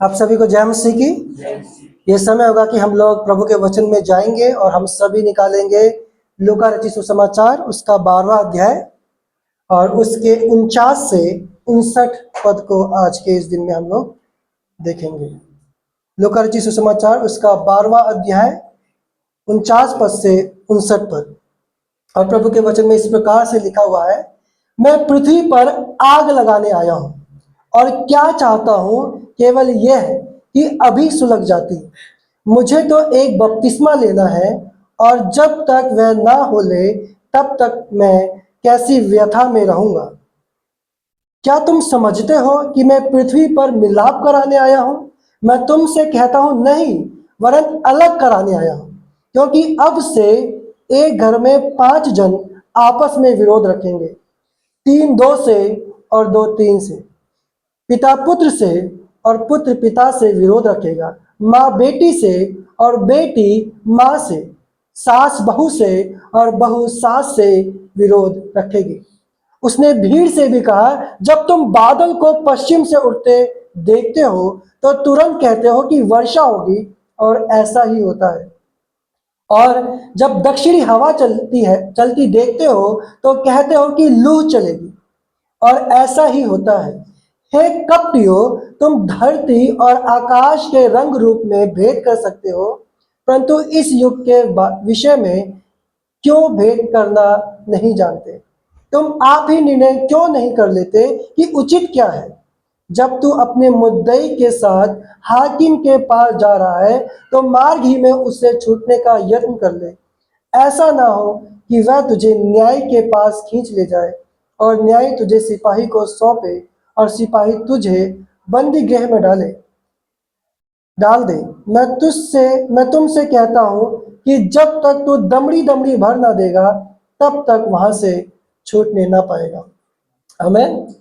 आप सभी को जय मसीह की। ये समय होगा कि हम लोग प्रभु के वचन में जाएंगे और हम सभी निकालेंगे लूका रचित सुसमाचार उसका 12वां अध्याय और उसके 49 से 59 पद को आज के इस दिन में हम लोग देखेंगे। लूका रचित सुसमाचार उसका 12वां अध्याय 49 पद से 59 पद। और प्रभु के वचन में इस प्रकार से लिखा हुआ है, मैं पृथ्वी पर आग लगाने आया हूँ और क्या चाहता हूँ केवल यह कि अभी सुलग जाती। मुझे तो एक बपतिस्मा लेना है और जब तक वह ना हो ले तब तक मैं कैसी व्यथा में रहूंगा। क्या तुम समझते हो कि मैं पृथ्वी पर मिलाप कराने आया हूँ? मैं तुमसे कहता हूँ नहीं, वरन अलग कराने आया हूँ। क्योंकि अब से एक घर में 5 जन आपस में विरोध रखेंगे, 3 2 से और 2 3 से। पिता पुत्र से और पुत्र पिता से विरोध रखेगा, माँ बेटी से और बेटी माँ से, सास बहू से और बहू सास से विरोध रखेगी। उसने भीड़ से भी कहा, जब तुम बादल को पश्चिम से उठते देखते हो तो तुरंत कहते हो कि वर्षा होगी, और ऐसा ही होता है। और जब दक्षिणी हवा चलती देखते हो तो कहते हो कि लू चलेगी, और ऐसा ही होता है। हे कपटियों, तुम धरती और आकाश के रंग रूप में भेद कर सकते हो, परंतु इस युग के विषय में क्यों भेद करना नहीं जानते? तुम आप ही निर्णय क्यों नहीं कर लेते कि उचित क्या है? जब तू अपने मुद्दई के साथ हाकिम के पास जा रहा है तो मार्ग ही में उससे छूटने का यत्न कर ले। ऐसा ना हो कि वह तुझे न्याय के पास खींच ले जाए और न्याय तुझे सिपाही को सौंपे और सिपाही तुझे बंदी गृह में डाल दे। मैं तुमसे कहता हूँ कि जब तक तू दमड़ी दमड़ी भर ना देगा तब तक वहां से छूटने ना पाएगा। आमीन।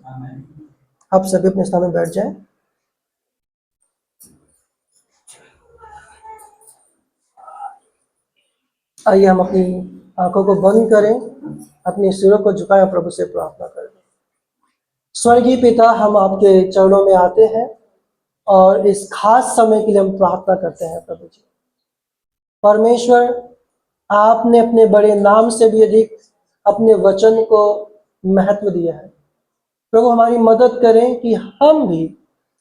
आप सभी अपने स्थान में बैठ जाएं। आइए हम अपनी आंखों को बंद करें, अपने सिरों को झुकाएं, प्रभु से प्रार्थना करें। स्वर्गीय पिता, हम आपके चरणों में आते हैं और इस खास समय के लिए हम प्रार्थना करते हैं। प्रभु जी परमेश्वर, आपने अपने बड़े नाम से भी अधिक अपने वचन को महत्व दिया है। प्रभु हमारी मदद करें कि हम भी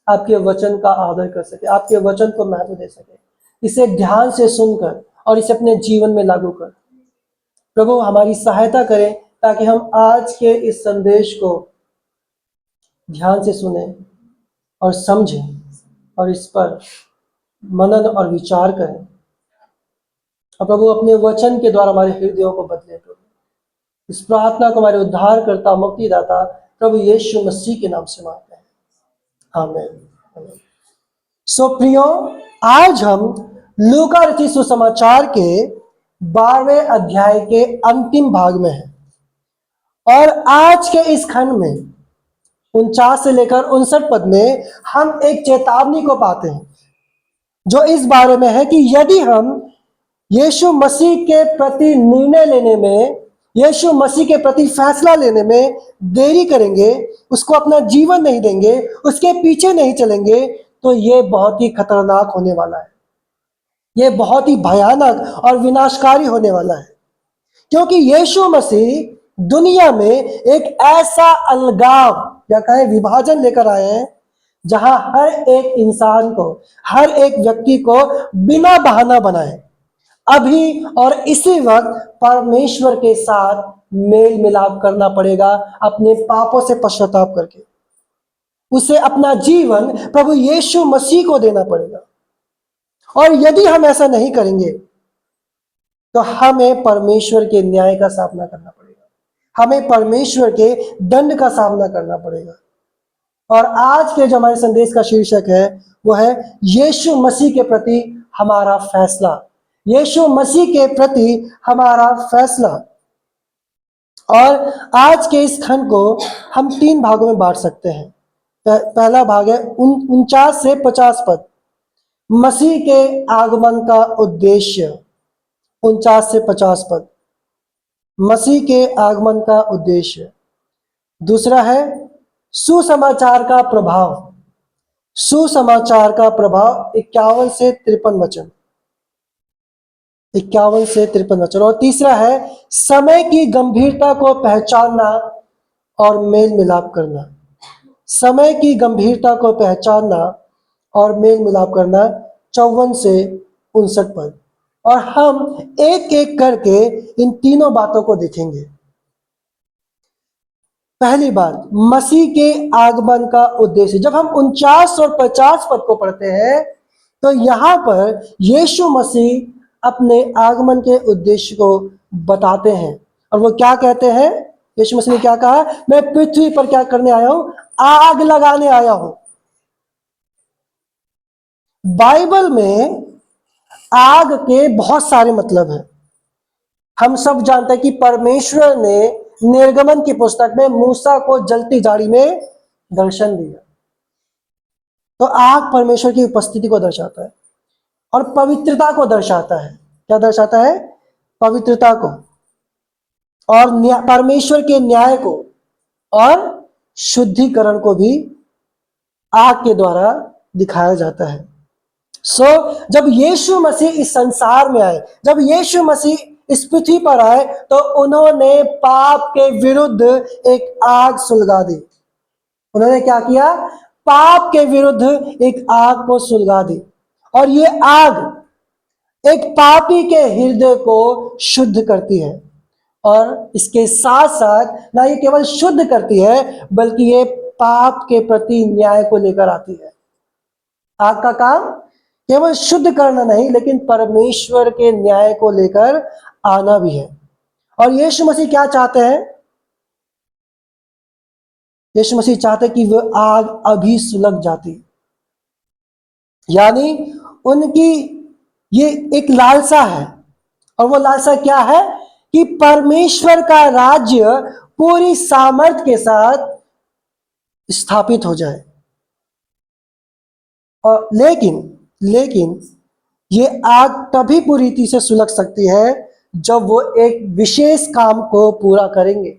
आपके वचन का आदर कर सके, आपके वचन को महत्व दे सके, इसे ध्यान से सुनकर और इसे अपने जीवन में लागू कर। प्रभु हमारी सहायता करें ताकि हम आज के इस संदेश को ध्यान से सुने और समझें और इस पर मनन और विचार करें। और प्रभु अपने वचन के द्वारा हमारे हृदयों को बदले। प्रभु इस प्रार्थना को हमारे उद्धारकर्ता मुक्तिदाता प्रभु यीशु मसीह के नाम से मांगते हैं, आमीन। सो प्रियो, आज हम लूका रचित सुसमाचार के 12वें अध्याय के अंतिम भाग में हैं और आज के इस खंड में 49 से लेकर 59 पद में हम एक चेतावनी को पाते हैं जो इस बारे में है कि यदि हम यीशु मसीह के प्रति निर्णय लेने में, यीशु मसीह के प्रति फैसला लेने में देरी करेंगे, उसको अपना जीवन नहीं देंगे, उसके पीछे नहीं चलेंगे, तो ये बहुत ही खतरनाक होने वाला है। ये बहुत ही भयानक और विनाशकारी होने वाला है, क्योंकि यीशु मसीह दुनिया में एक ऐसा अलगाव या कहे विभाजन लेकर आए हैं जहां हर एक इंसान को, हर एक व्यक्ति को बिना बहाना बनाए अभी और इसी वक्त परमेश्वर के साथ मेल मिलाप करना पड़ेगा, अपने पापों से पश्चाताप करके उसे अपना जीवन प्रभु यीशु मसीह को देना पड़ेगा। और यदि हम ऐसा नहीं करेंगे तो हमें परमेश्वर के न्याय का सामना करना पड़ेगा, हमें परमेश्वर के दंड का सामना करना पड़ेगा। और आज के जो हमारे संदेश का शीर्षक है वो है यीशु मसीह के प्रति हमारा फैसला। यीशु मसीह के प्रति हमारा फैसला। और आज के इस खंड को हम 3 भागों में बांट सकते हैं। पहला भाग है 49 से 50 पद, मसीह के आगमन का उद्देश्य। 49 से 50 पद, मसीह के आगमन का उद्देश्य। दूसरा है सुसमाचार का प्रभाव, सुसमाचार का प्रभाव 51 से 53 वचन, 51 से 53 वचन। और तीसरा है समय की गंभीरता को पहचानना और मेल मिलाप करना। समय की गंभीरता को पहचानना और मेल मिलाप करना, 54 से 59 पद। और हम एक एक करके इन तीनों बातों को देखेंगे। पहली बात, मसीह के आगमन का उद्देश्य। जब हम 49 और 50 पद को पढ़ते हैं तो यहां पर यीशु मसीह अपने आगमन के उद्देश्य को बताते हैं। और वो क्या कहते हैं? यीशु मसीह ने क्या कहा? मैं पृथ्वी पर क्या करने आया हूं? आग लगाने आया हूं। बाइबल में आग के बहुत सारे मतलब हैं। हम सब जानते हैं कि परमेश्वर ने निर्गमन की पुस्तक में मूसा को जलती झाड़ी में दर्शन दिया। तो आग परमेश्वर की उपस्थिति को दर्शाता है और पवित्रता को दर्शाता है। क्या दर्शाता है? पवित्रता को और परमेश्वर के न्याय को और शुद्धिकरण को भी आग के द्वारा दिखाया जाता है। जब यीशु मसीह इस संसार में आए, जब यीशु मसीह इस पृथ्वी पर आए, तो उन्होंने पाप के विरुद्ध एक आग सुलगा दी। उन्होंने क्या किया? पाप के विरुद्ध एक आग को सुलगा दी। और ये आग एक पापी के हृदय को शुद्ध करती है। और इसके साथ साथ ना ये केवल शुद्ध करती है, बल्कि ये पाप के प्रति न्याय को लेकर आती है। आग का काम केवल शुद्ध करना नहीं, लेकिन परमेश्वर के न्याय को लेकर आना भी है। और यीशु मसीह क्या चाहते हैं? यीशु मसीह चाहते कि वह आग अभी सुलग जाती। यानी उनकी ये एक लालसा है। और वो लालसा क्या है? कि परमेश्वर का राज्य पूरी सामर्थ के साथ स्थापित हो जाए। और लेकिन ये आग तभी पूरी रीति से सुलग सकती है जब वो एक विशेष काम को पूरा करेंगे।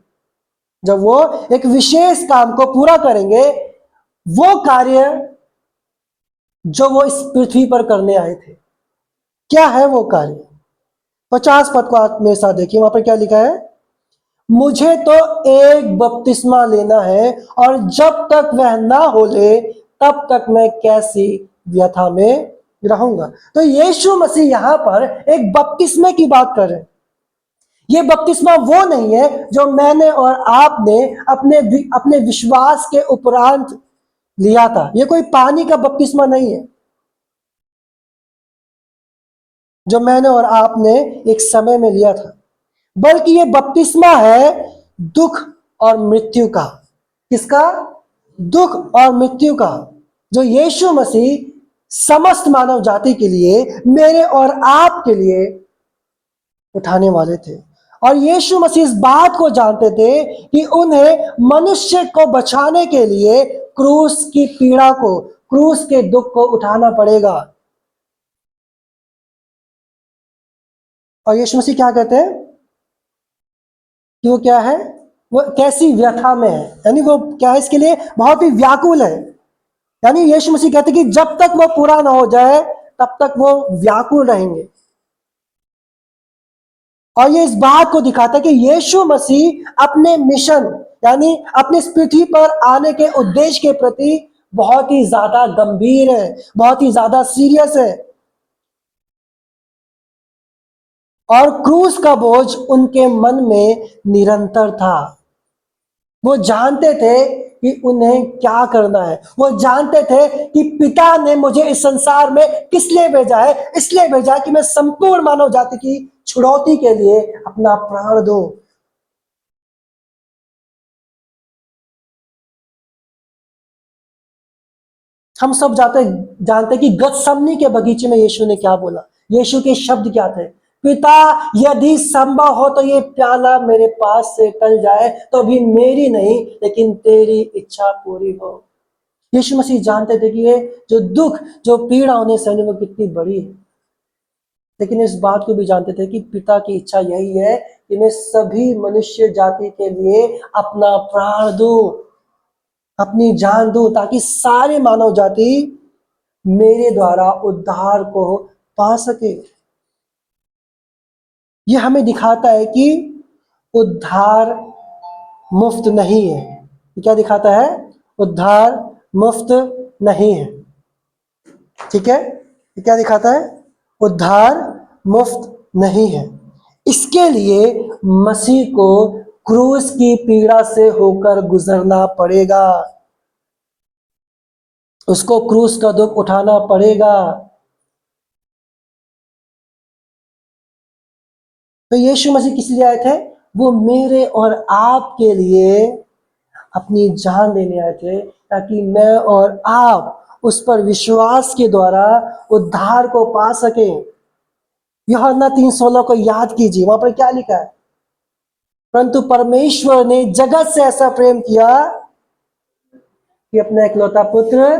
जब वो एक विशेष काम को पूरा करेंगे, वो कार्य जो वो इस पृथ्वी पर करने आए थे। क्या है वो कार्य? 50 पद को आप मेरे साथ देखिए। वहां पर क्या लिखा है? मुझे तो एक बपतिस्मा लेना है, और जब तक वह ना हो ले तब तक मैं कैसी व्यथा में रहूंगा। तो यीशु मसीह यहां पर एक बपतिस्मे की बात कर रहे हैं। ये बपतिस्मा वो नहीं है जो मैंने और आपने अपने विश्वास के उपरांत लिया था। ये कोई पानी का बपतिस्मा नहीं है जो मैंने और आपने एक समय में लिया था, बल्कि ये बपतिस्मा है दुख और मृत्यु का। किसका? दुख और मृत्यु का, जो यीशु मसीह समस्त मानव जाति के लिए, मेरे और आपके लिए उठाने वाले थे। और यीशु मसीह इस बात को जानते थे कि उन्हें मनुष्य को बचाने के लिए क्रूस की पीड़ा को, क्रूस के दुख को उठाना पड़ेगा। और यीशु मसीह क्या कहते हैं कि वो क्या है? वो कैसी व्यथा में है, यानी वो क्या है? इसके लिए बहुत ही व्याकुल है। यानी यीशु मसीह कहते हैं कि जब तक वो पूरा ना हो जाए तब तक वो व्याकुल रहेंगे। और ये इस बात को दिखाता है कि यीशु मसीह अपने मिशन, यानी अपने इस पृथ्वी पर आने के उद्देश्य के प्रति बहुत ही ज्यादा गंभीर है, बहुत ही ज्यादा सीरियस है। और क्रूस का बोझ उनके मन में निरंतर था। वो जानते थे कि उन्हें क्या करना है। वो जानते थे कि पिता ने मुझे इस संसार में किस लिए भेजा है? इसलिए भेजा है कि मैं संपूर्ण मानव जाति की छुड़ौती के लिए अपना प्राण दूं। हम सब जानते कि गतसमनी के बगीचे में यीशु ने क्या बोला। यीशु के शब्द क्या थे? पिता, यदि संभव हो तो ये प्याला मेरे पास से टल जाए, तो भी मेरी नहीं लेकिन तेरी इच्छा पूरी हो। यीशु मसीह जानते थे कि ये जो दुख, जो पीड़ा उन्हें सहने वो कितनी बड़ी है, लेकिन इस बात को भी जानते थे कि पिता की इच्छा यही है कि मैं सभी मनुष्य जाति के लिए अपना प्राण दूं, अपनी जान दूं ताकि सारे मानव जाति मेरे द्वारा उद्धार को पा सके। यह हमें दिखाता है कि उद्धार मुफ्त नहीं है। ये क्या दिखाता है? उद्धार मुफ्त नहीं है। ठीक है, ये क्या दिखाता है? उद्धार मुफ्त नहीं है। इसके लिए मसीह को क्रूस की पीड़ा से होकर गुजरना पड़ेगा, उसको क्रूस का दुख उठाना पड़ेगा। तो यीशु मसीह किस लिए आए थे? वो मेरे और आपके लिए अपनी जान देने आए थे, ताकि मैं और आप उस पर विश्वास के द्वारा उद्धार को पा सकें। यूहन्ना 3:16 को याद कीजिए, वहां पर क्या लिखा है? परंतु परमेश्वर ने जगत से ऐसा प्रेम किया कि अपना इकलौता पुत्र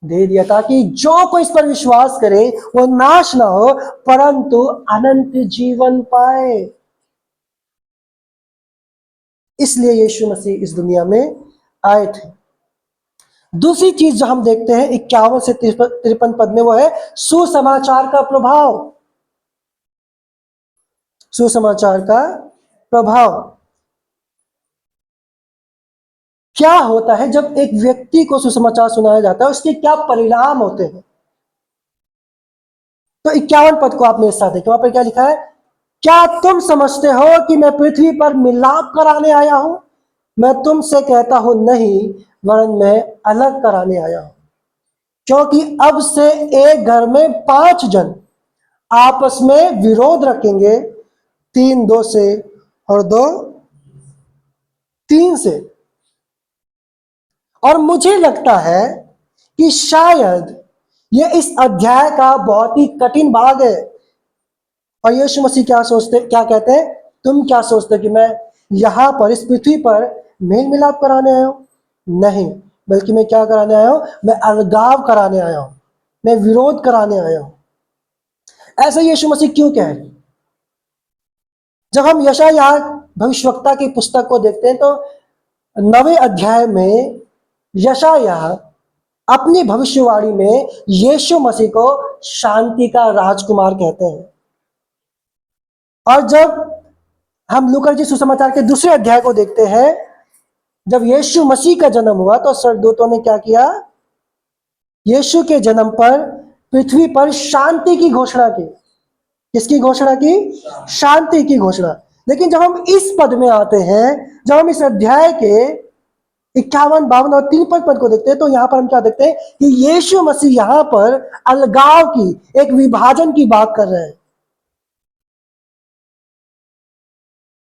दे दिया, ताकि जो कोई इस पर विश्वास करे वो नाश ना हो परंतु अनंत जीवन पाए। इसलिए यीशु मसीह इस दुनिया में आए थे। दूसरी चीज जो हम देखते हैं 51 से 53 पद में, वो है सुसमाचार का प्रभाव। सुसमाचार का प्रभाव क्या होता है? जब एक व्यक्ति को सुसमाचार सुनाया जाता है, उसके क्या परिणाम होते हैं? तो 51 पद को आप मेरे साथ देखिए, वहां पर क्या लिखा है? क्या तुम समझते हो कि मैं पृथ्वी पर मिलाप कराने आया हूं? मैं तुमसे कहता हूं नहीं, वरन मैं अलग कराने आया हूं। क्योंकि अब से एक घर में 5 जन आपस में विरोध रखेंगे, 3 2 से और 2 3 से। और मुझे लगता है कि शायद ये इस अध्याय का बहुत ही कठिन भाग है। और यीशु मसीह क्या कहते हैं? तुम क्या सोचते कि मैं यहां पर इस पृथ्वी पर मेल मिलाप कराने आया हूं? नहीं, बल्कि मैं क्या कराने आया हूं? मैं अलगाव कराने आया हूं, मैं विरोध कराने आया हूं। ऐसा यीशु मसीह क्यों कह रहे? जब हम यशायाह भविष्यवक्ता की पुस्तक को देखते हैं तो 9वें अध्याय में यशायाह अपनी भविष्यवाणी में यीशु मसीह को शांति का राजकुमार कहते हैं। और जब हम लूका जी सुसमाचार के दूसरे अध्याय को देखते हैं, जब यीशु मसीह का जन्म हुआ तो स्वर्गदूतों ने क्या किया? यीशु के जन्म पर पृथ्वी पर शांति की घोषणा की। किसकी घोषणा की? शांति की घोषणा। लेकिन जब हम इस पद में आते हैं, जब हम इस अध्याय के 51, 52 और 53 पद को देखते हैं, तो यहां पर हम क्या देखते हैं कि यीशु मसीह यहां पर अलगाव की, एक विभाजन की बात कर रहे हैं।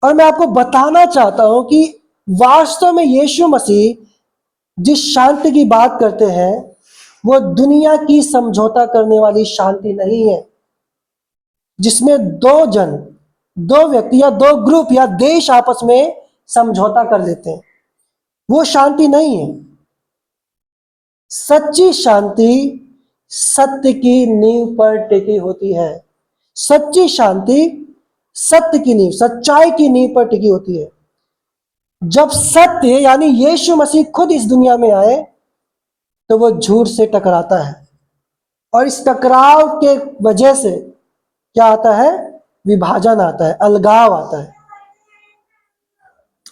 और मैं आपको बताना चाहता हूं कि वास्तव में यीशु मसीह जिस शांति की बात करते हैं, वो दुनिया की समझौता करने वाली शांति नहीं है, जिसमें 2 जन, 2 व्यक्ति या 2 ग्रुप या देश आपस में समझौता कर लेते हैं। वो शांति नहीं है। सच्ची शांति सत्य की नींव पर टिकी होती है। सच्ची शांति सत्य की नींव, सच्चाई की नींव पर टिकी होती है। जब सत्य यानी यीशु मसीह खुद इस दुनिया में आए तो वो झूठ से टकराता है, और इस टकराव के वजह से क्या आता है? विभाजन आता है, अलगाव आता है।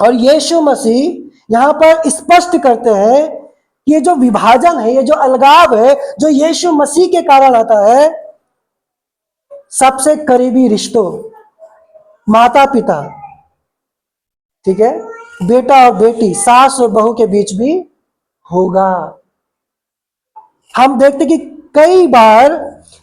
और यीशु मसीह यहां पर स्पष्ट करते हैं कि ये जो विभाजन है, ये जो अलगाव है, जो यीशु मसीह के कारण आता है, सबसे करीबी रिश्तों, माता पिता, ठीक है, बेटा और बेटी, सास और बहू के बीच भी होगा। हम देखते कि कई बार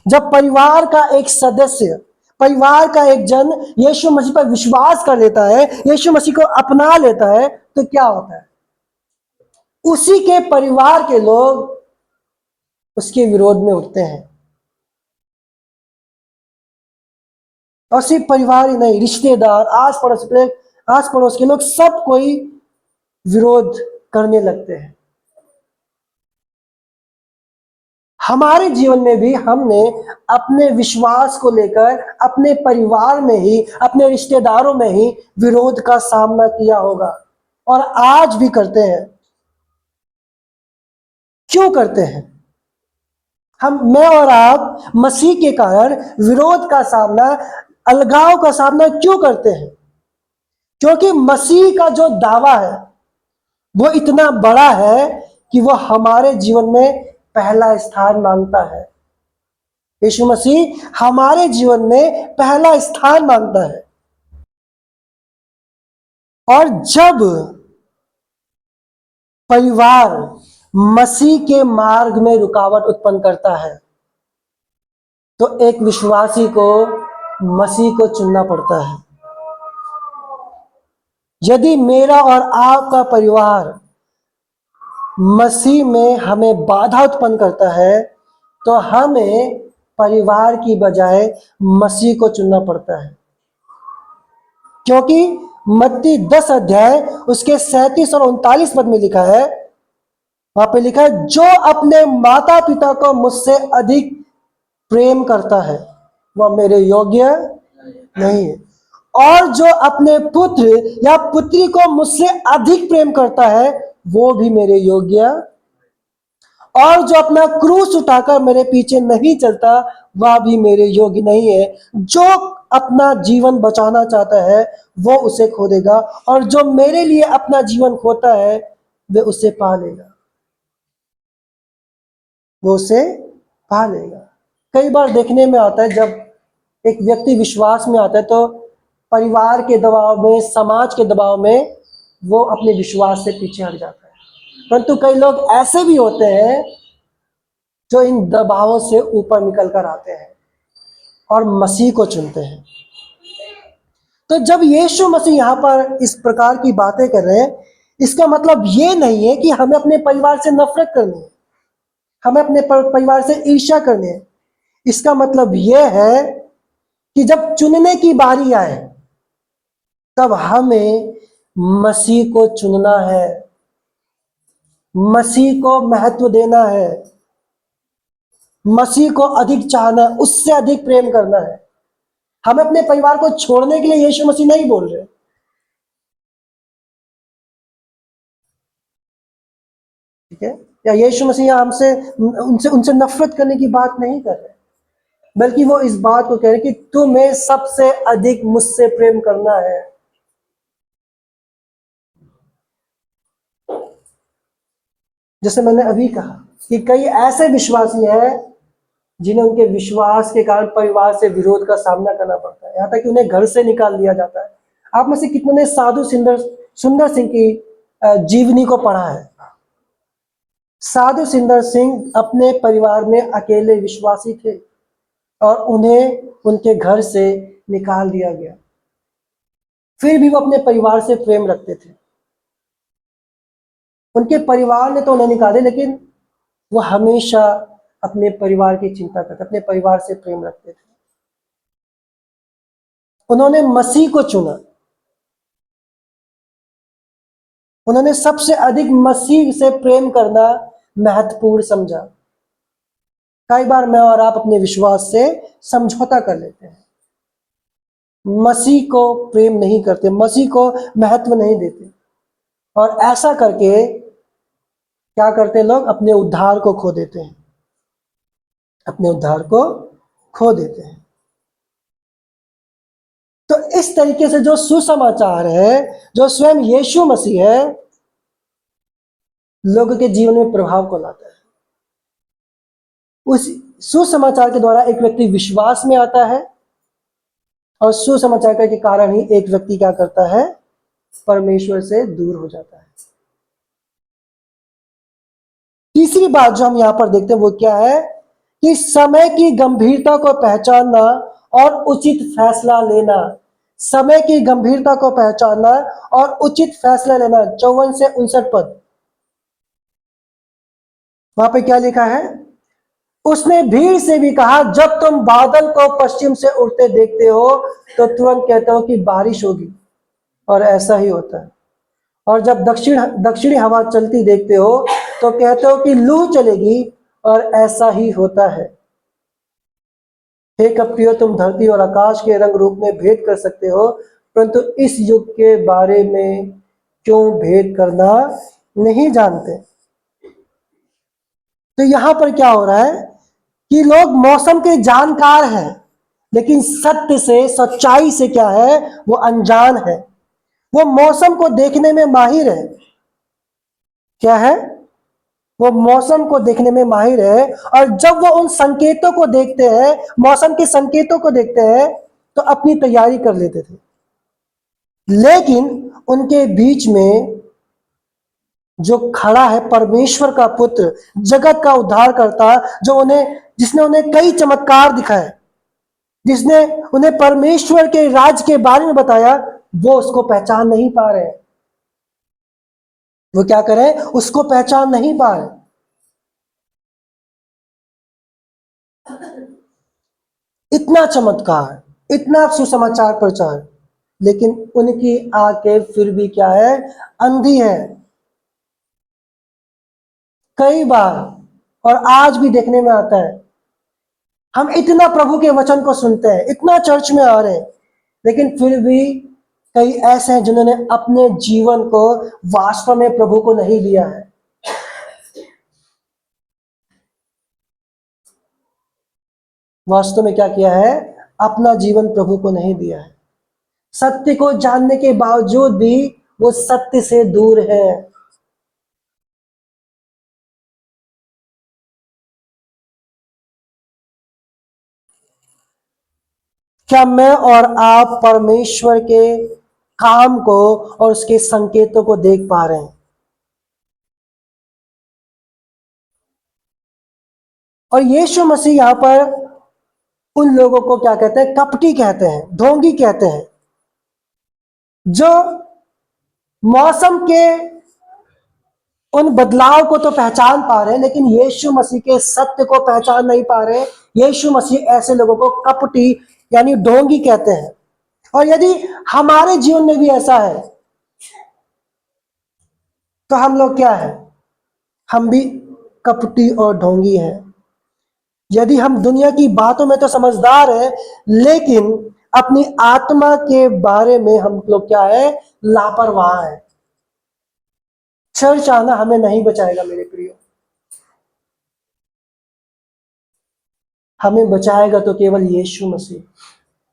जब परिवार का एक सदस्य, परिवार का एक जन यीशु मसीह पर विश्वास कर लेता है, यीशु मसीह को अपना लेता है, तो क्या होता है? उसी के परिवार के लोग उसके विरोध में उठते हैं। और सिर्फ परिवार ही नहीं, रिश्तेदार, आस पड़ोस के लोग, सब कोई विरोध करने लगते हैं। हमारे जीवन में भी हमने अपने विश्वास को लेकर अपने परिवार में ही, अपने रिश्तेदारों में ही विरोध का सामना किया होगा, और आज भी करते हैं। क्यों करते हैं? मैं और आप मसीह के कारण विरोध का सामना, अलगाव का सामना क्यों करते हैं? क्योंकि मसीह का जो दावा है वो इतना बड़ा है कि वो हमारे जीवन में पहला स्थान मांगता है। यीशु मसीह हमारे जीवन में पहला स्थान मांगता है। और जब परिवार मसीह के मार्ग में रुकावट उत्पन्न करता है तो एक विश्वासी को मसीह को चुनना पड़ता है। यदि मेरा और आपका परिवार मसीह में हमें बाधा उत्पन्न करता है तो हमें परिवार की बजाय मसीह को चुनना पड़ता है। क्योंकि मत्ती 10 अध्याय उसके 37 और 39 पद में लिखा है, वहां पे लिखा है, जो अपने माता पिता को मुझसे अधिक प्रेम करता है वह मेरे योग्य नहीं है, और जो अपने पुत्र या पुत्री को मुझसे अधिक प्रेम करता है वो भी मेरे योग्य, और जो अपना क्रूस उठाकर मेरे पीछे नहीं चलता वह भी मेरे योग्य नहीं है। जो अपना जीवन बचाना चाहता है वो उसे खो देगा, और जो मेरे लिए अपना जीवन खोता है वे उसे पा लेगा, वो उसे पा लेगा। कई बार देखने में आता है जब एक व्यक्ति विश्वास में आता है तो परिवार के दबाव में, समाज के दबाव में वो अपने विश्वास से पीछे हट जाता है। परंतु कई लोग ऐसे भी होते हैं जो इन दबावों से ऊपर निकल कर आते हैं और मसीह को चुनते हैं। तो जब यीशु मसीह यहाँ पर इस प्रकार की बातें कर रहे हैं, इसका मतलब ये नहीं है कि हमें अपने परिवार से नफरत करनी है, हमें अपने परिवार से ईर्ष्या करनी है। इसका मतलब यह है कि जब चुनने की बारी आए तब हमें मसीह को चुनना है, मसीह को महत्व देना है, मसीह को अधिक चाहना है, उससे अधिक प्रेम करना है। हमें अपने परिवार को छोड़ने के लिए यीशु मसीह नहीं बोल रहे, ठीक है? या यीशु मसीह हमसे उनसे उनसे नफरत करने की बात नहीं कर रहे, बल्कि वो इस बात को कह रहे कि तुम्हें सबसे अधिक मुझसे प्रेम करना है। जैसे मैंने अभी कहा कि कई ऐसे विश्वासी हैं जिन्हें उनके विश्वास के कारण परिवार से विरोध का सामना करना पड़ता है, यहाँ तक कि उन्हें घर से निकाल दिया जाता है। आप में से कितने ने साधु सुंदर सिंह की जीवनी को पढ़ा है? साधु सुंदर सिंह अपने परिवार में अकेले विश्वासी थे और उन्हें उनके घर से निकाल दिया गया, फिर भी वो अपने परिवार से प्रेम रखते थे। उनके परिवार ने तो उन्हें निकाले, लेकिन वो हमेशा अपने परिवार की चिंता करते, अपने परिवार से प्रेम रखते थे। उन्होंने मसीह को चुना, उन्होंने सबसे अधिक मसीह से प्रेम करना महत्वपूर्ण समझा। कई बार मैं और आप अपने विश्वास से समझौता कर लेते हैं, मसीह को प्रेम नहीं करते, मसीह को महत्व नहीं देते, और ऐसा करके क्या करते हैं लोग? अपने उद्धार को खो देते हैं, अपने उद्धार को खो देते हैं। तो इस तरीके से जो सुसमाचार है, जो स्वयं यीशु मसीह है, लोगों के जीवन में प्रभाव को लाता है। उस सुसमाचार के द्वारा एक व्यक्ति विश्वास में आता है, और सुसमाचार के कारण ही एक व्यक्ति क्या करता है? परमेश्वर से दूर हो जाता है। तीसरी बात जो हम यहां पर देखते हैं वो क्या है कि समय की गंभीरता को पहचानना और उचित फैसला लेना। समय की गंभीरता को पहचानना और उचित फैसला लेना। 54 से 59 पद, वहां पे क्या लिखा है? उसने भीड़ से भी कहा, जब तुम बादल को पश्चिम से उड़ते देखते हो तो तुरंत कहते हो कि बारिश होगी, और ऐसा ही होता है। और जब दक्षिणी हवा चलती देखते हो तो कहते हो कि लू चलेगी, और ऐसा ही होता है। हे कपटियों, तुम धरती और आकाश के रंग रूप में भेद कर सकते हो, परंतु इस युग के बारे में क्यों भेद करना नहीं जानते? तो यहां पर क्या हो रहा है कि लोग मौसम के जानकार हैं, लेकिन सत्य से, सच्चाई से क्या है, वो अनजान है। वो मौसम को देखने में माहिर है। क्या है? वो मौसम को देखने में माहिर है, और जब वो उन संकेतों को देखते हैं, मौसम के संकेतों को देखते हैं, तो अपनी तैयारी कर लेते थे। लेकिन उनके बीच में जो खड़ा है परमेश्वर का पुत्र, जगत का उद्धार करता, जिसने उन्हें कई चमत्कार दिखाए, जिसने उन्हें परमेश्वर के राज के बारे में बताया, वो उसको पहचान नहीं पा रहे। वो क्या करें? उसको पहचान नहीं पा रहे। इतना चमत्कार, इतना सुसमाचार प्रचार, लेकिन उनकी आंखें फिर भी क्या है? अंधी है। कई बार, और आज भी देखने में आता है, हम इतना प्रभु के वचन को सुनते हैं, इतना चर्च में आ रहे हैं, लेकिन फिर भी कई ऐसे हैं जिन्होंने अपने जीवन को वास्तव में प्रभु को नहीं दिया है। वास्तव में क्या किया है? अपना जीवन प्रभु को नहीं दिया है। सत्य को जानने के बावजूद भी वो सत्य से दूर है। क्या मैं और आप परमेश्वर के काम को और उसके संकेतों को देख पा रहे हैं? और यीशु मसीह यहां पर उन लोगों को क्या कहते हैं? कपटी कहते हैं, ढोंगी कहते हैं, जो मौसम के उन बदलाव को तो पहचान पा रहे हैं, लेकिन यीशु मसीह के सत्य को पहचान नहीं पा रहे। यीशु मसीह ऐसे लोगों को कपटी यानी ढोंगी कहते हैं। और यदि हमारे जीवन में भी ऐसा है, तो हम लोग क्या है? हम भी कपटी और ढोंगी हैं। यदि हम दुनिया की बातों में तो समझदार हैं, लेकिन अपनी आत्मा के बारे में हम लोग क्या है? लापरवाह है। चर्च आना हमें नहीं बचाएगा मेरे प्रियो। हमें बचाएगा तो केवल यीशु मसीह।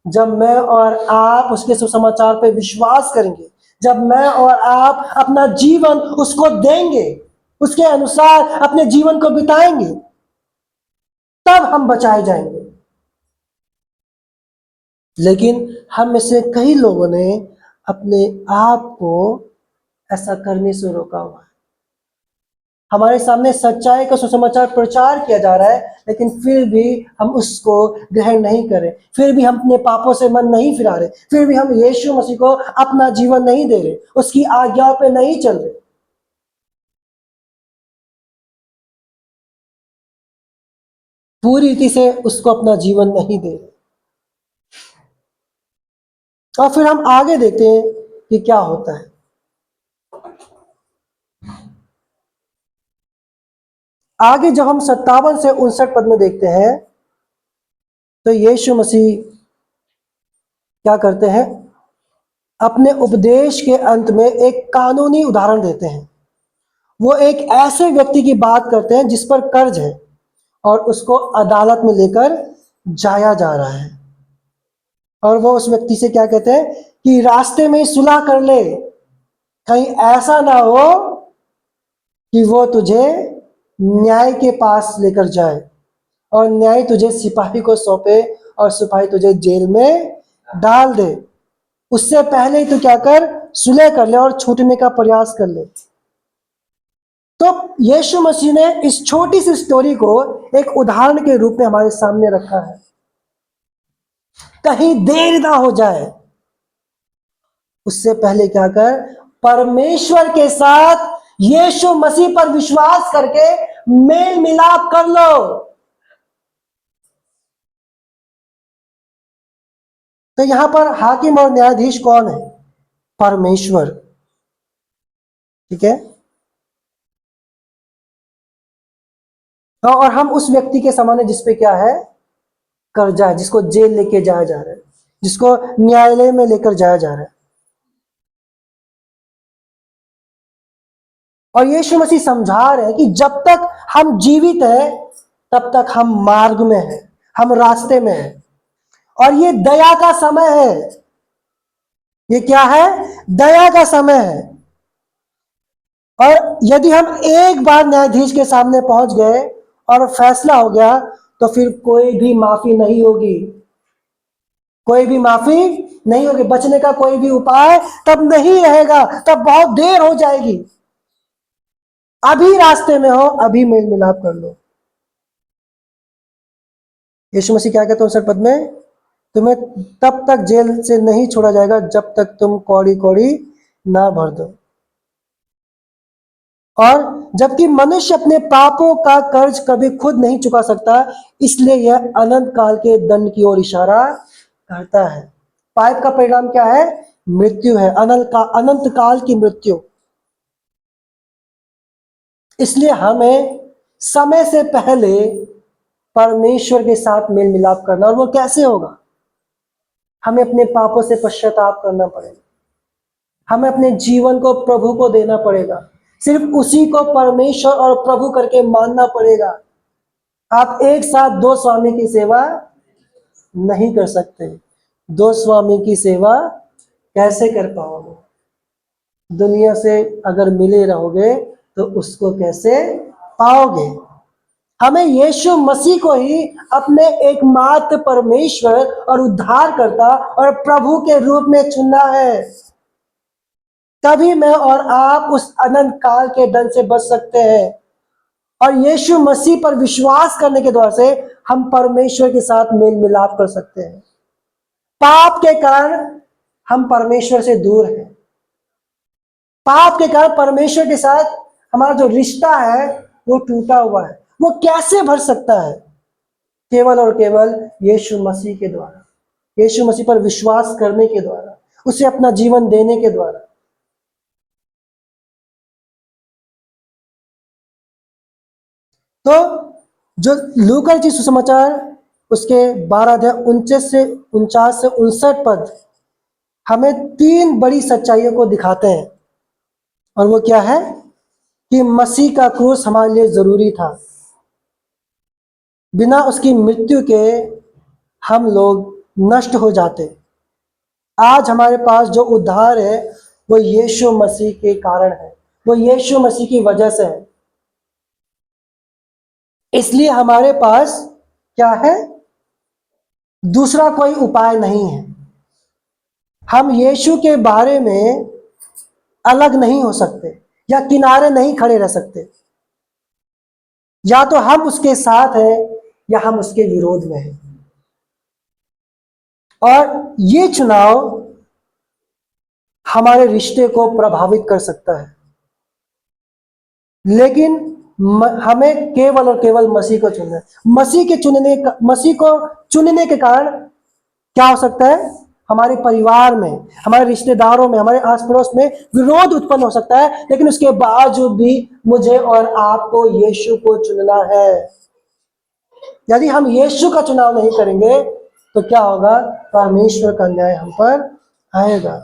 जब मैं और आप उसके सुसमाचार पर विश्वास करेंगे, जब मैं और आप अपना जीवन उसको देंगे, उसके अनुसार अपने जीवन को बिताएंगे, तब हम बचाए जाएंगे। लेकिन हम में से कई लोगों ने अपने आप को ऐसा करने से रोका हुआ है। हमारे सामने सच्चाई का सुसमाचार प्रचार किया जा रहा है, लेकिन फिर भी हम उसको ग्रहण नहीं करें, फिर भी हम अपने पापों से मन नहीं फिरा रहे, फिर भी हम यीशु मसीह को अपना जीवन नहीं दे रहे, उसकी आज्ञा पे नहीं चल रहे, पूरी रीति से उसको अपना जीवन नहीं दे रहे। और फिर हम आगे देखते हैं कि क्या होता है। आगे जब हम 57 से 59 पद में देखते हैं, तो यीशु मसीह क्या करते हैं? अपने उपदेश के अंत में एक कानूनी उदाहरण देते हैं। वो एक ऐसे व्यक्ति की बात करते हैं जिस पर कर्ज है और उसको अदालत में लेकर जाया जा रहा है, और वो उस व्यक्ति से क्या कहते हैं कि रास्ते में ही सुलह कर ले, कहीं ऐसा ना हो कि वो तुझे न्याय के पास लेकर जाए और न्याय तुझे सिपाही को सौंपे और सिपाही तुझे जेल में डाल दे। उससे पहले ही तू क्या कर? सुलह कर ले और छूटने का प्रयास कर ले। तो यीशु मसीह ने इस छोटी सी स्टोरी को एक उदाहरण के रूप में हमारे सामने रखा है। कहीं देर ना हो जाए, उससे पहले क्या कर? परमेश्वर के साथ यीशु मसीह पर विश्वास करके मेल मिलाप कर लो। तो यहां पर हाकिम और न्यायाधीश कौन है? परमेश्वर। ठीक है। और हम उस व्यक्ति के समान है जिसपे क्या है? कर्जा है, जिसको जेल लेके जाया जा रहा है, जिसको न्यायालय में लेकर जाया जा रहा है। और यीशु मसीह समझा रहे हैं कि जब तक हम जीवित हैं तब तक हम मार्ग में हैं, हम रास्ते में हैं। और ये दया का समय है। ये क्या है? दया का समय है। और यदि हम एक बार न्यायाधीश के सामने पहुंच गए और फैसला हो गया तो फिर कोई भी माफी नहीं होगी, कोई भी माफी नहीं होगी। बचने का कोई भी उपाय तब नहीं रहेगा, तब बहुत देर हो जाएगी। अभी रास्ते में हो, अभी मेल मिलाप कर लो। यीशु मसीह क्या कहते हैं 59 पद में? तुम्हें तब तक जेल से नहीं छोड़ा जाएगा जब तक तुम कौड़ी कौड़ी ना भर दो। और जबकि मनुष्य अपने पापों का कर्ज कभी खुद नहीं चुका सकता, इसलिए यह अनंत काल के दंड की ओर इशारा करता है। पाप का परिणाम क्या है? मृत्यु है, अनंत काल की मृत्यु। इसलिए हमें समय से पहले परमेश्वर के साथ मेल मिलाप करना। और वो कैसे होगा? हमें अपने पापों से पश्चाताप करना पड़ेगा, हमें अपने जीवन को प्रभु को देना पड़ेगा, सिर्फ उसी को परमेश्वर और प्रभु करके मानना पड़ेगा। आप एक साथ दो स्वामी की सेवा नहीं कर सकते। दो स्वामी की सेवा कैसे कर पाओगे? दुनिया से अगर मिले रहोगे तो उसको कैसे पाओगे? हमें यीशु मसीह को ही अपने एकमात्र परमेश्वर और उद्धारकर्ता और प्रभु के रूप में चुनना है। तभी मैं और आप उस अनंत काल के दंड से बच सकते हैं। और यीशु मसीह पर विश्वास करने के द्वारा से हम परमेश्वर के साथ मेल मिलाप कर सकते हैं। पाप के कारण हम परमेश्वर से दूर हैं। पाप के कारण परमेश्वर के साथ हमारा जो रिश्ता है वो टूटा हुआ है। वो कैसे भर सकता है? केवल और केवल यीशु मसीह के द्वारा, यीशु मसीह पर विश्वास करने के द्वारा, उसे अपना जीवन देने के द्वारा। तो जो लूका रचित सुसमाचार उसके 12 अध्याय 49 से 59 पद हमें तीन बड़ी सच्चाइयों को दिखाते हैं। और वो क्या है? कि मसीह का क्रूस हमारे लिए जरूरी था। बिना उसकी मृत्यु के हम लोग नष्ट हो जाते। आज हमारे पास जो उद्धार है वो यीशु मसीह के कारण है, वो यीशु मसीह की वजह से है। इसलिए हमारे पास क्या है? दूसरा कोई उपाय नहीं है। हम यीशु के बारे में अलग नहीं हो सकते या किनारे नहीं खड़े रह सकते। या तो हम उसके साथ हैं या हम उसके विरोध में हैं। और ये चुनाव हमारे रिश्ते को प्रभावित कर सकता है। लेकिन हमें केवल और केवल मसीह को चुनना है। मसीह को चुनने के कारण क्या हो सकता है? हमारे परिवार में, हमारे रिश्तेदारों में, हमारे आस पड़ोस में विरोध उत्पन्न हो सकता है, लेकिन उसके बावजूद भी मुझे और आपको यीशु को चुनना है। यदि हम यीशु का चुनाव नहीं करेंगे तो क्या होगा? परमेश्वर का न्याय हम पर आएगा।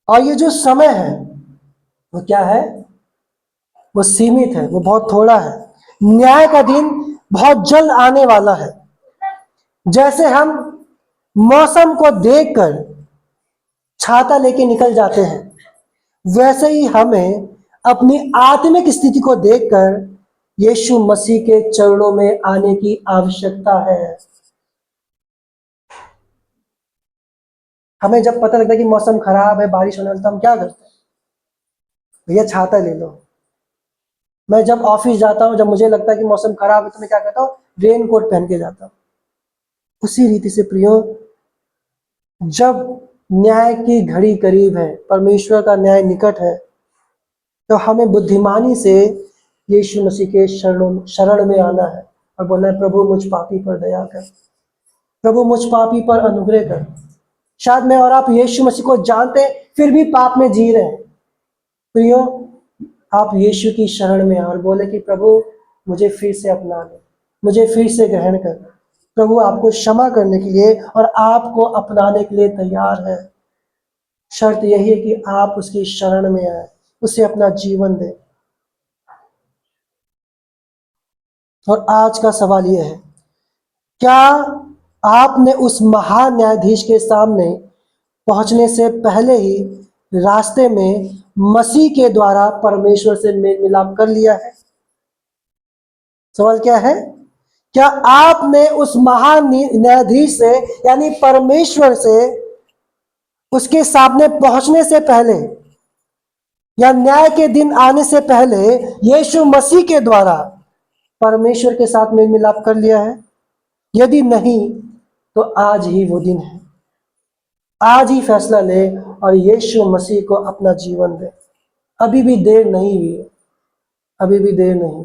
और ये जो समय है वो क्या है? वो सीमित है, वो बहुत थोड़ा है। न्याय का दिन बहुत जल्द आने वाला है। जैसे हम मौसम को देखकर छाता लेके निकल जाते हैं, वैसे ही हमें अपनी आत्मिक स्थिति को देखकर यीशु मसीह के चरणों में आने की आवश्यकता है। हमें जब पता लगता है कि मौसम खराब है, बारिश होने वाली, तो हम क्या करते हैं? भैया छाता ले लो। मैं जब ऑफिस जाता हूँ, जब मुझे लगता है कि मौसम खराब है, तो मैं क्या करता हूँ? रेन कोट पहन के जाता हूँ। उसी रीति से प्रियो, जब न्याय की घड़ी करीब है, परमेश्वर का न्याय निकट है, तो हमें बुद्धिमानी से यीशु मसीह के शरण में आना है और बोलना है, प्रभु मुझ पापी पर दया कर, प्रभु मुझ पापी पर अनुग्रह कर। शायद मैं और आप यीशु मसीह को जानते हैं फिर भी पाप में जी रहे हैं। प्रियो, आप यीशु की शरण में और बोले कि प्रभु मुझे फिर से अपना ले, मुझे फिर से ग्रहण कर। प्रभु आपको क्षमा करने के लिए और आपको अपनाने के लिए तैयार है। शर्त यही है कि आप उसकी शरण में आए, उसे अपना जीवन दें। और आज का सवाल यह है, क्या आपने उस महान न्यायाधीश के सामने पहुंचने से पहले ही रास्ते में मसीह के द्वारा परमेश्वर से मेल मिलाप कर लिया है? सवाल क्या है? क्या आपने उस महान न्यायाधीश से यानी परमेश्वर से उसके सामने पहुंचने से पहले या न्याय के दिन आने से पहले यीशु मसीह के द्वारा परमेश्वर के साथ मेल मिलाप कर लिया है? यदि नहीं तो आज ही वो दिन है। आज ही फैसला ले और यीशु मसीह को अपना जीवन दे। अभी भी देर नहीं हुई है, अभी भी देर नहीं।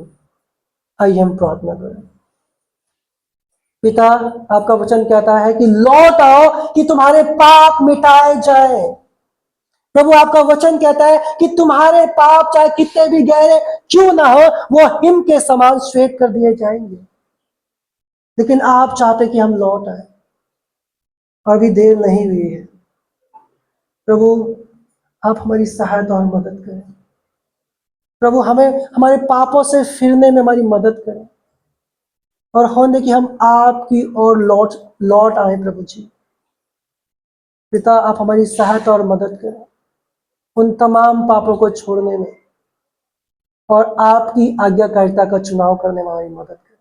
आइए हम प्रार्थना करें। पिता, आपका वचन कहता है कि लौट आओ कि तुम्हारे पाप मिटाए जाए। प्रभु, आपका वचन कहता है कि तुम्हारे पाप चाहे कितने भी गहरे क्यों ना हो, वो हिम के समान श्वेत कर दिए जाएंगे। लेकिन आप चाहते कि हम लौट आए, और भी देर नहीं हुई है। प्रभु, आप हमारी सहायता और मदद करें। प्रभु, हमें हमारे पापों से फिरने में हमारी मदद करें और होने कि हम आपकी ओर लौट लौट आए। प्रभु जी, पिता, आप हमारी सहायता और मदद करें उन तमाम पापों को छोड़ने में और आपकी आज्ञाकारिता का चुनाव करने में हमारी मदद करें।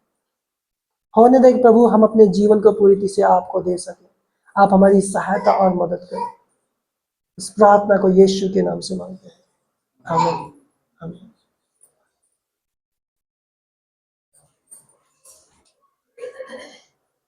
होने दें प्रभु, हम अपने जीवन को पूरी तरह से आपको दे सकें। आप हमारी सहायता और मदद करें। इस प्रार्थना को यीशु के नाम से मांगते हैं, आमीन। आमीन।